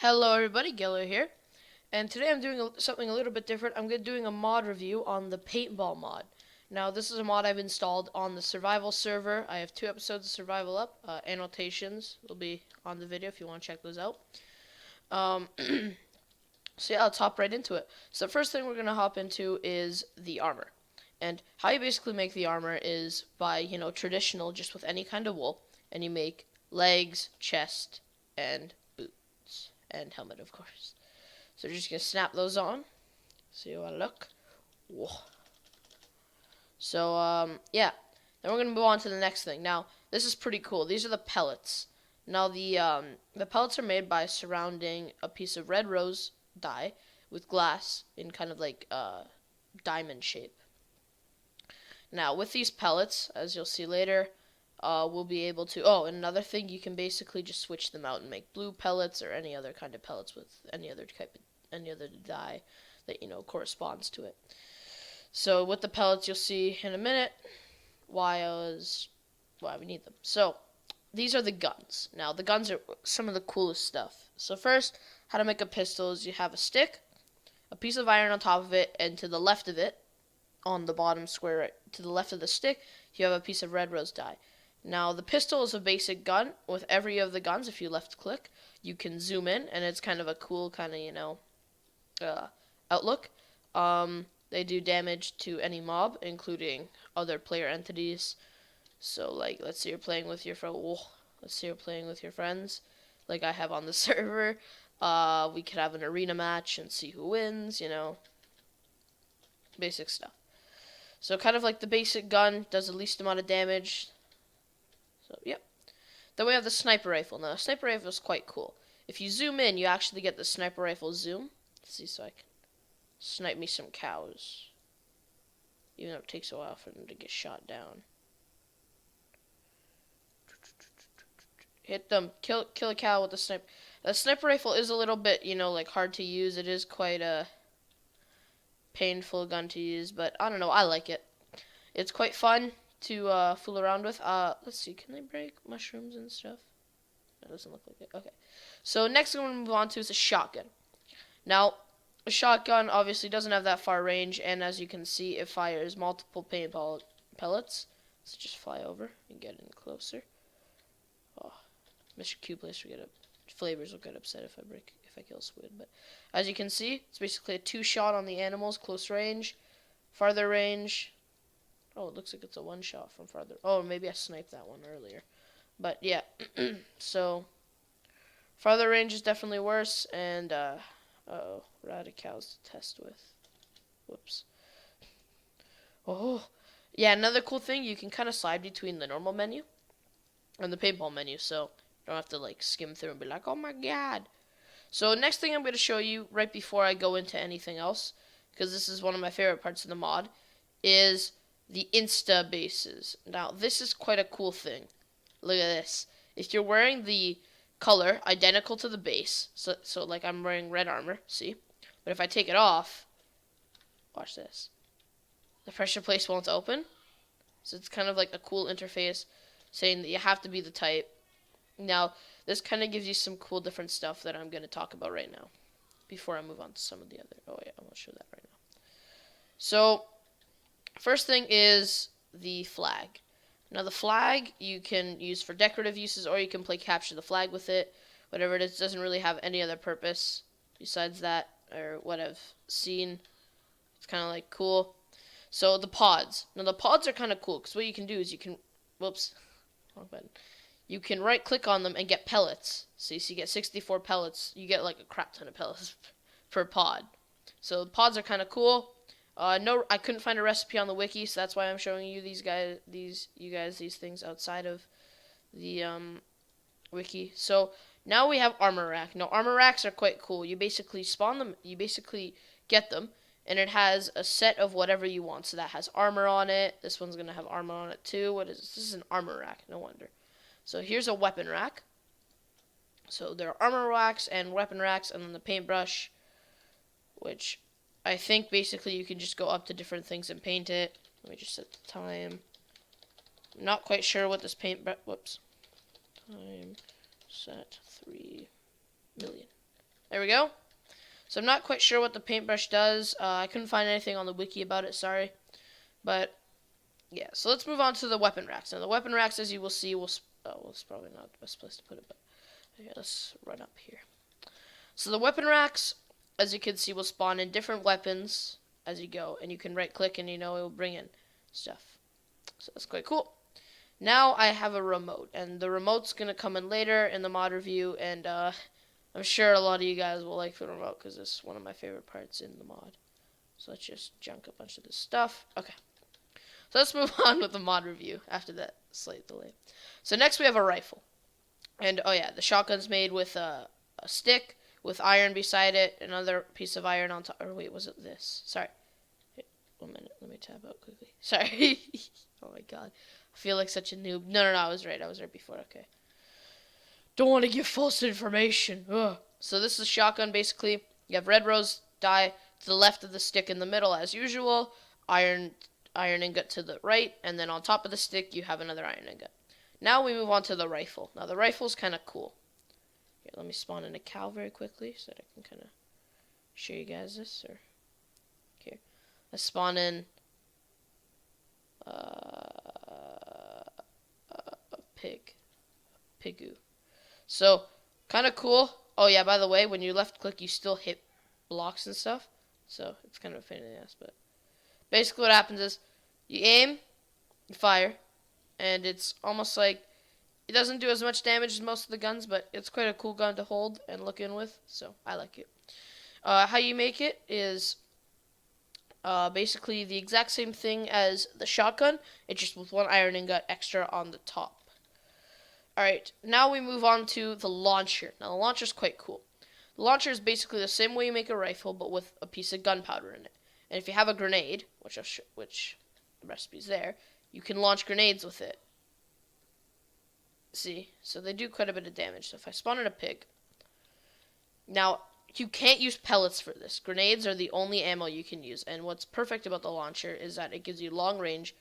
Hello everybody, Gillo here, and today I'm doing something a little bit different. I'm doing a mod review on the PaintBall mod. Now this is a mod I've installed on the survival server. I have 2 episodes of survival up. Annotations will be on the video if you want to check those out. So yeah, let's hop right into it. So the first thing we're going to hop into is the armor. And how you basically make the armor is by, traditional, just with any kind of wool. And you make legs, chest, and boots. And helmet, of course. So we're just going to snap those on. See how I look. Whoa. So, yeah. Then we're going to move on to the next thing. Now, this is pretty cool. These are the pellets. Now, the pellets are made by surrounding a piece of red rose dye with glass in kind of like diamond shape. Now, with these pellets, as you'll see later, we'll be able to... Oh, and another thing, you can basically just switch them out and make blue pellets or any other kind of pellets with any other dye that, corresponds to it. So, with the pellets, you'll see in a minute why we need them. So, these are the guns. Now, the guns are some of the coolest stuff. So, first, how to make a pistol is you have a stick, a piece of iron on top of it, and to the left of it, on the bottom square, right, to the left of the stick, you have a piece of red rose dye. Now, the pistol is a basic gun. With every of the guns, if you left click, you can zoom in, and it's kind of a cool kind of, outlook. They do damage to any mob, including other player entities. So, like, let's say you're playing with your friends, like I have on the server. We could have an arena match and see who wins, basic stuff. So kind of like the basic gun, does the least amount of damage. So, yep. Then we have the sniper rifle. Now, the sniper rifle is quite cool. If you zoom in, you actually get the sniper rifle zoom. Let's see, so I can snipe me some cows. Even though it takes a while for them to get shot down. Hit them. Kill a cow with the sniper. The sniper rifle is a little bit, like hard to use. It is quite a painful gun to use, but I don't know. I like it. It's quite fun to fool around with. Let's see. Can they break mushrooms and stuff? That doesn't look like it. Okay. So next thing we're going to move on to is a shotgun. Now, a shotgun obviously doesn't have that far range, and as you can see, it fires multiple paintball pellets. Let's just fly over and get in closer. Oh, Mr. Cubeless Flavors will get upset if I kill a squid. But as you can see, it's basically a 2-shot on the animals, close range, farther range. Oh, it looks like it's a 1-shot from farther. Oh, maybe I sniped that one earlier. But yeah, so farther range is definitely worse. And uh-oh, we're out of cows to test with. Whoops. Oh, yeah. Another cool thing, you can kind of slide between the normal menu and the paintball menu, so you don't have to like skim through and be like, oh my god. So next thing I'm going to show you right before I go into anything else, because this is one of my favorite parts of the mod, is the Insta bases. Now this is quite a cool thing. Look at this. If you're wearing the color identical to the base, so like I'm wearing red armor, see? But if I take it off, watch this. The pressure place won't open. So it's kind of like a cool interface saying that you have to be the type. Now, this kind of gives you some cool different stuff that I'm going to talk about right now before I move on to some of the other. Oh, yeah, I will show that right now. So, first thing is the flag. Now, the flag you can use for decorative uses, or you can play capture the flag with it. Whatever it is, doesn't really have any other purpose besides that, or what I've seen. It's kind of like cool. So, the pods. Now, the pods are kind of cool, because what you can do is you can... Whoops. Wrong button. You can right-click on them and get pellets. So you get 64 pellets. You get like a crap ton of pellets per pod. So the pods are kind of cool. No, I couldn't find a recipe on the wiki, so that's why I'm showing you these things outside of the wiki. So now we have armor rack. Now armor racks are quite cool. You basically spawn them. You basically get them, and it has a set of whatever you want. So that has armor on it. This one's gonna have armor on it too. What is this? This is an armor rack. No wonder. So here's a weapon rack. So there are armor racks and weapon racks, and then the paintbrush, which I think basically you can just go up to different things and paint it. Let me just set the time. I'm not quite sure what this paintbrush. Whoops. Time set 3 million. There we go. So I'm not quite sure what the paintbrush does. I couldn't find anything on the wiki about it, sorry. But, yeah, so let's move on to the weapon racks. Now, the weapon racks, as you will see, well, it's probably not the best place to put it, but okay, let's run up here. So the weapon racks, as you can see, will spawn in different weapons as you go, and you can right-click and, it will bring in stuff. So that's quite cool. Now I have a remote, and the remote's going to come in later in the mod review, and I'm sure a lot of you guys will like the remote because it's one of my favorite parts in the mod. So let's just junk a bunch of this stuff. Okay. So let's move on with the mod review after that slight delay. So next we have a rifle. And, oh yeah, the shotgun's made with a stick with iron beside it, another piece of iron on top. Or wait, was it this? Sorry. Wait, 1 minute. Let me tab out quickly. Sorry. Oh my god. I feel like such a noob. No, I was right. I was right before. Okay. Don't want to give false information. Ugh. So this is shotgun, basically. You have red rose dye to the left of the stick in the middle, as usual. Iron ingot to the right. And then on top of the stick, you have another iron ingot. Now we move on to the rifle. Now the rifle's kind of cool. Here, let me spawn in a cow very quickly so that I can kind of show you guys this. Or here, let's spawn in a pigu. So kind of cool. Oh yeah, by the way, when you left click, you still hit blocks and stuff. So it's kind of a pain in the ass, but basically what happens is you aim, you fire, and it's almost like it doesn't do as much damage as most of the guns, but it's quite a cool gun to hold and look in with, so I like it. How you make it is basically the exact same thing as the shotgun, it's just with one iron ingot extra on the top. Alright, now we move on to the launcher. Now the launcher is quite cool. The launcher is basically the same way you make a rifle, but with a piece of gunpowder in it. And if you have a grenade, which the recipe's there, you can launch grenades with it. See? So they do quite a bit of damage. So if I spawn in a pig... Now, you can't use pellets for this. Grenades are the only ammo you can use. And what's perfect about the launcher is that it gives you long range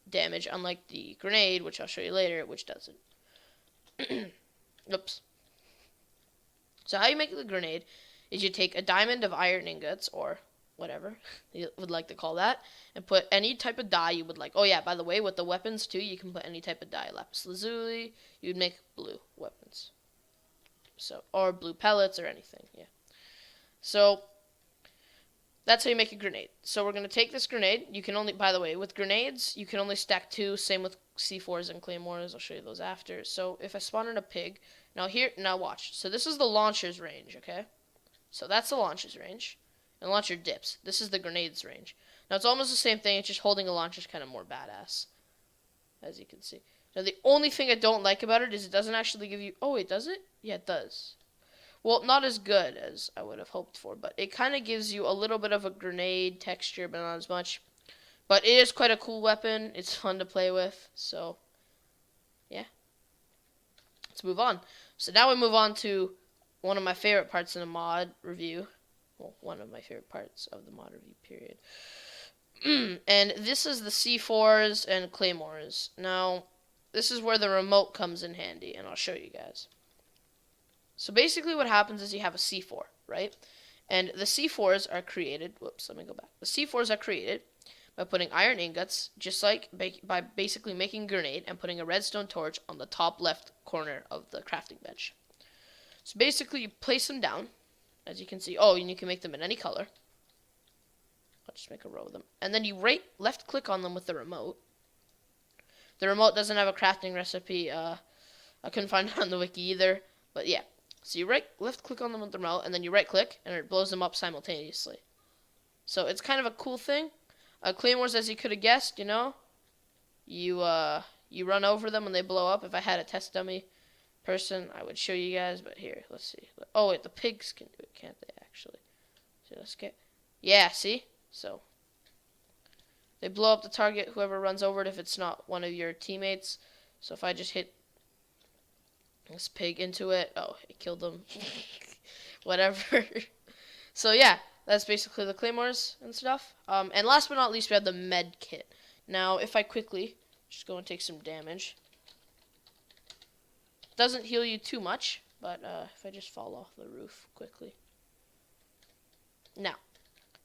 damage, unlike the grenade, which I'll show you later, which doesn't. Oops. So how you make the grenade is you take a diamond of iron ingots, or whatever you would like to call that, and put any type of dye you would like. Oh yeah, by the way, with the weapons too, you can put any type of dye. Lapis lazuli, you'd make blue weapons. So, or blue pellets or anything, yeah. So, that's how you make a grenade. So we're going to take this grenade. You can only, by the way, with grenades, you can only stack 2. Same with C4s and claymores. I'll show you those after. So if I spawn in a pig, now watch. So this is the launcher's range, okay? So that's the launcher's range. And the launcher dips. This is the grenade's range. Now it's almost the same thing. It's just holding a launcher is kind of more badass, as you can see. Now the only thing I don't like about it is it doesn't actually give you... Oh, wait, does it? Yeah, it does. Well, not as good as I would have hoped for, but it kind of gives you a little bit of a grenade texture, but not as much. But it is quite a cool weapon. It's fun to play with, so yeah. Let's move on. So now we move on to one of my favorite parts in the mod review. Well, one of my favorite parts of the mod review, period. And this is the C4s and claymores. Now, this is where the remote comes in handy, and I'll show you guys. So basically what happens is you have a C4, right? And the C4s are created, whoops, let me go back. The C4s are created by putting iron ingots, just like by basically making a grenade and putting a redstone torch on the top left corner of the crafting bench. So basically you place them down, as you can see. Oh, and you can make them in any color. I'll just make a row of them. And then you left click on them with the remote. The remote doesn't have a crafting recipe. I couldn't find it on the wiki either, but yeah. So you left click on them with the remote, and then you right click, and it blows them up simultaneously. So it's kind of a cool thing. Claymores, as you could have guessed, you run over them when they blow up. If I had a test dummy person, I would show you guys, but here, let's see. Oh wait, the pigs can do it, can't they, actually? So let's get, yeah, see? So they blow up the target, whoever runs over it, if it's not one of your teammates. So if I just hit this pig into it, oh, it killed them. Whatever. So yeah, that's basically the claymores and stuff. And last but not least, we have the med kit. Now, if I quickly just go and take some damage, doesn't heal you too much, But if I just fall off the roof quickly. Now,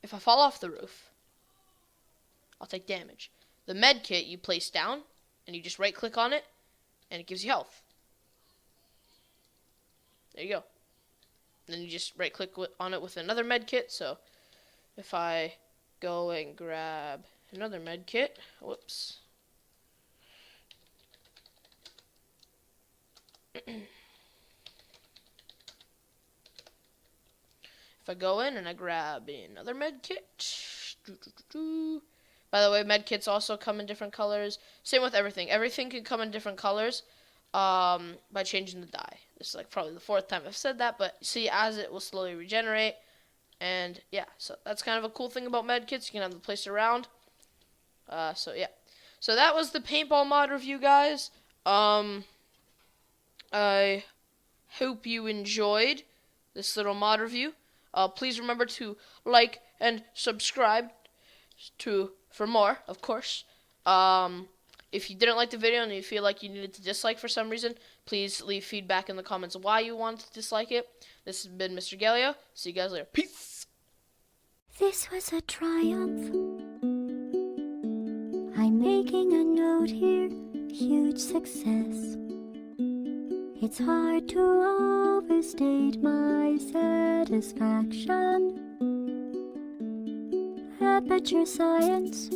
if I fall off the roof, I'll take damage. The med kit you place down, and you just right click on it, and it gives you health. There you go. Then you just right click on it with another med kit. So if I go and grab another med kit, whoops. If I go in and I grab another med kit. By the way, med kits also come in different colors. Same with everything. Everything can come in different colors by changing the dye. This is like probably the 4th time I've said that, but see, as it will slowly regenerate. And yeah, so that's kind of a cool thing about med kits. You can have them placed around. So yeah. So that was the paintball mod review, guys. I hope you enjoyed this little mod review. Please remember to like and subscribe for more, of course. If you didn't like the video and you feel like you needed to dislike for some reason, please leave feedback in the comments why you wanted to dislike it. This has been Mr. Galio. See you guys later. Peace! This was a triumph. I'm making a note here, huge success. It's hard to overstate my satisfaction. Aperture Science.